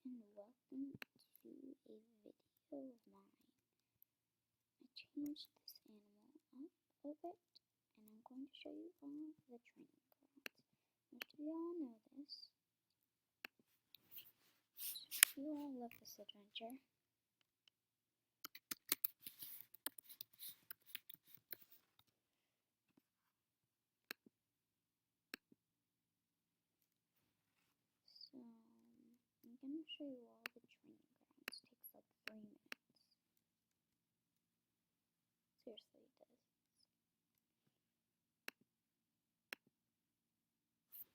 and welcome to a video of mine. I changed this animal up a bit and I'm going to show you all the training grounds. Most of you all know this. You all love this adventure. So, I'm going to show you all the training grounds. It takes like 3 minutes. Seriously, it does. So,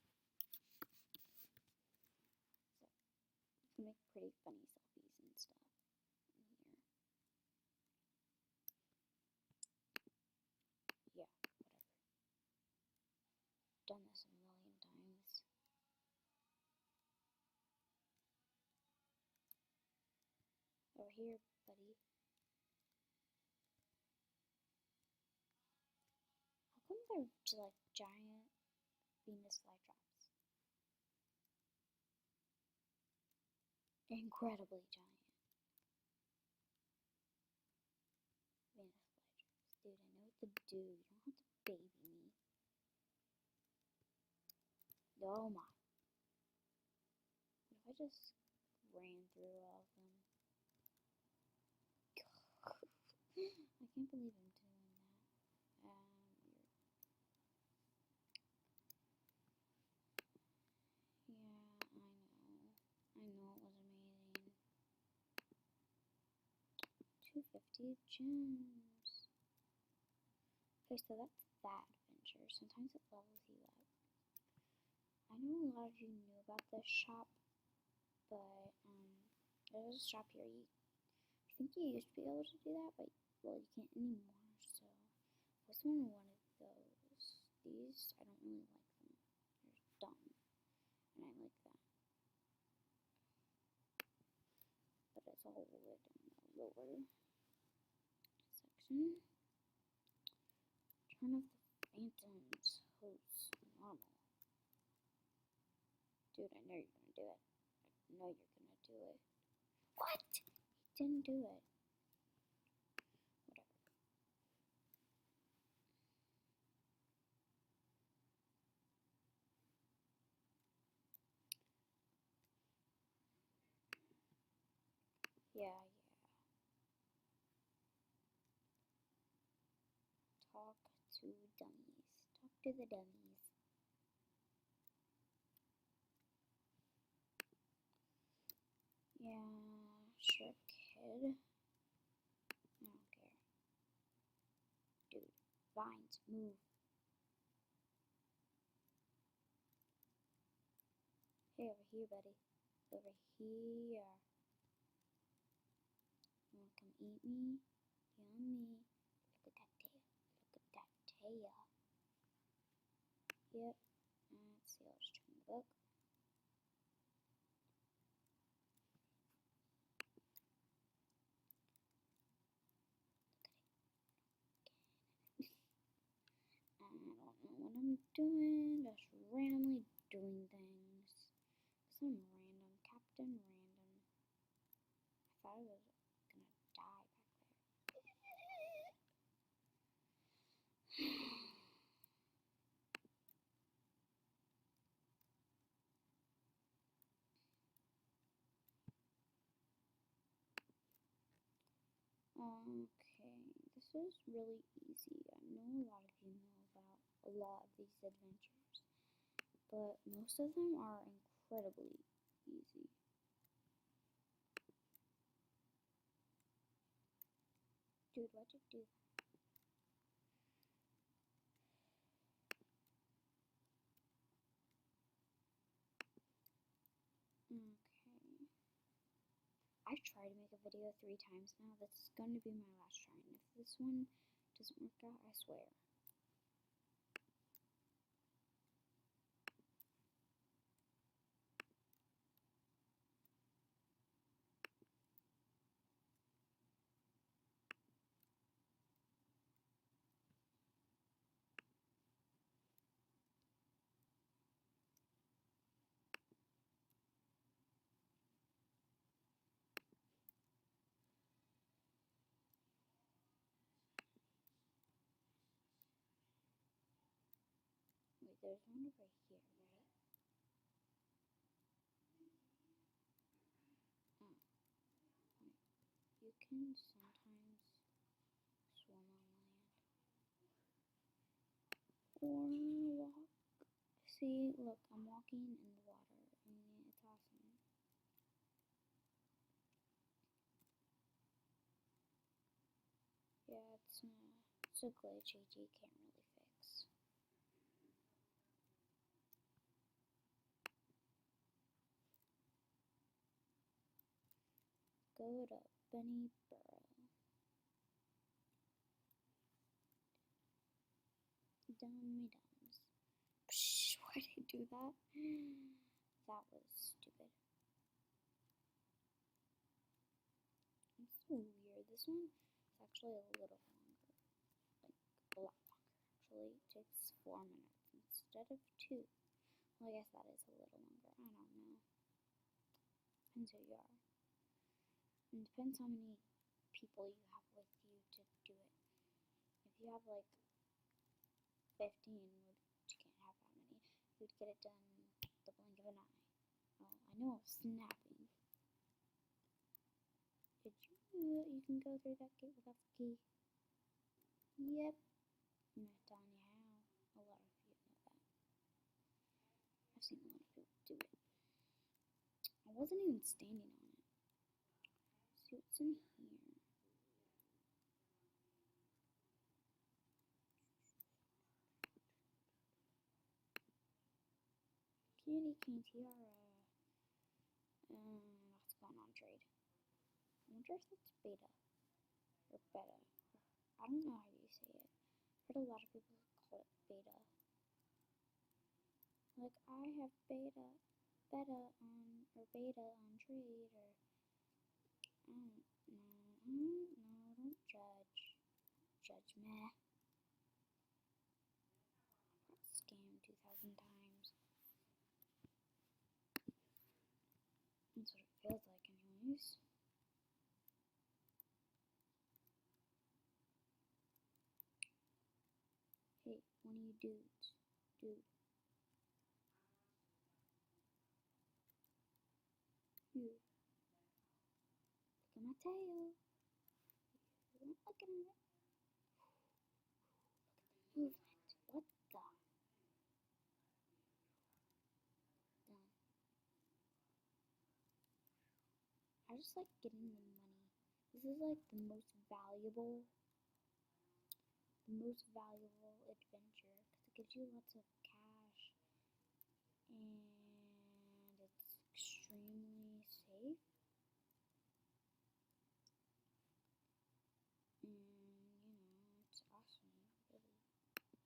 you can make pretty funny selfies and stuff in here. Yeah, whatever. Done this a million times. Over here, buddy. How come they're like giant Venus flytraps? Incredibly giant Venus flytraps. Dude, I know what to do. You don't have to baby me. Oh my. What if I just ran through all of them? I can't believe I'm doing that. Yeah, I know it was amazing. 250 gems. Okay, so that's that adventure. Sometimes it levels you up. I know a lot of you knew about this shop, but there's a shop here. I think you used to be able to do that, but well, you can't anymore. So I was one of those. These I don't really like them. They're dumb, and I like that. But it's all wood in the lower section. Turn off the phantoms. Host normal. Dude, I know you're gonna do it. I know you're gonna do it. What? He didn't do it. Whatever. Yeah. Talk to dummies. Talk to the dummies. Yeah, sure, kid. I don't care. Dude, vines, move. Hey, over here, buddy. Over here. You wanna come eat me? Yummy. Look at that tail. Look at that tail. Yep. Let's see, I'll just turn the book. I don't know what I'm doing, just randomly doing things. Some random, Captain Random. I thought I was gonna die back there. Okay, this is really easy. I know a lot of you know about a lot of these adventures, but most of them are incredibly easy. Dude, why'd you do that? Okay. I've tried to make a video 3 times now. This is going to be my last try, and if this one doesn't work out, I swear. there's one over here, right? Oh, wait. You can sometimes swim on land. Or walk. See, look, I'm walking in the water, and it's awesome. Yeah, it's a glitch AG can't really fix. Go to Benny Burrow. Dummy dums. Psh, why did I do that? That was stupid. It's so weird. This one is actually a little longer. Like, a lot longer, actually. It takes 4 minutes instead of 2. Well, I guess that is a little longer. I don't know. Depends who you are. And depends how many people you have with you to do it. If you have like 15, which you can't have that many, you'd get it done the blink of an eye. Oh, I know, snapping. Did you can go through that gate without the key. Yep. I'm not telling you how. A lot of you know that. I've seen a lot of people do it. I wasn't even standing on it. See what's in here. Kitty cane tiara. What's going on, trade? I wonder if that's beta. Or beta. I don't know how you say it. I've heard a lot of people call it beta. Like, I have beta on, or beta on trade, or, I don't know. No, don't judge. Judge me. I got scammed 2,000 times. That's what it feels like anyways. Hey, one of you dudes. Dude. You. Look at my tail. You're not looking at it. Look at the movement. What the? Done. I just like getting the money. This is like the most valuable adventure because it gives you lots of cash and it's extremely safe. And it's awesome, really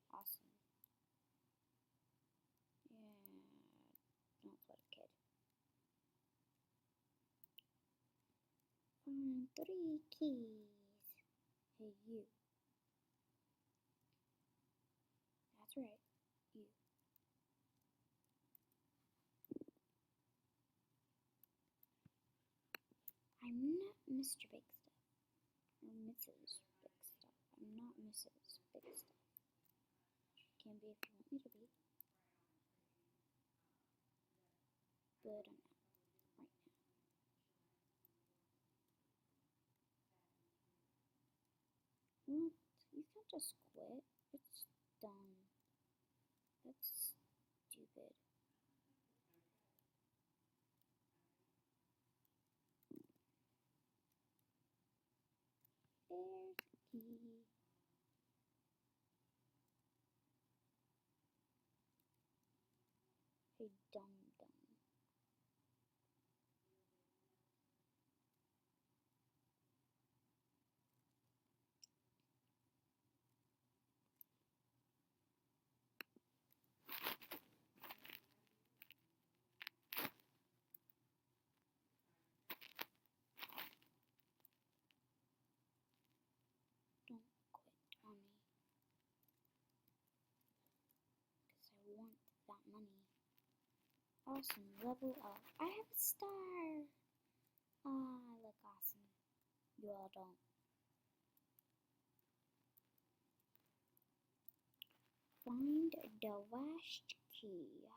awesome. Yeah, don't let a kid. Find 3 keys. Hey, you. That's right, you. I'm not Mr. Big Stuff. Or Mrs. Big Stuff. I'm not Mrs. Big Stuff. Can be if you want me to be. But I'm not right now. What? You can't just quit. It's dumb. That's stupid. There's the key. Hey, dumb. Don't quit on me. Because I want that money. Awesome, level up. I have a star! Ah, I look awesome. You all don't. Find find the last key.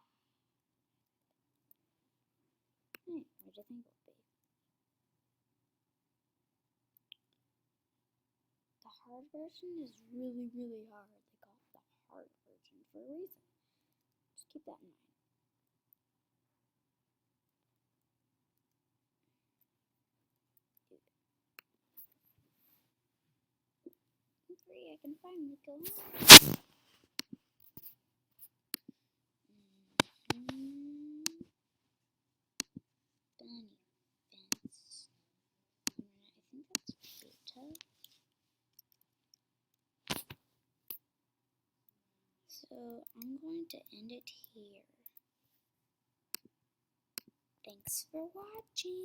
Where do you think it will be? The hard version is really, really hard. They call it the hard version for a reason. Just keep that in mind. Three, I can finally go on. Bunny fence. I think that's beta. So I'm going to end it here. Thanks for watching.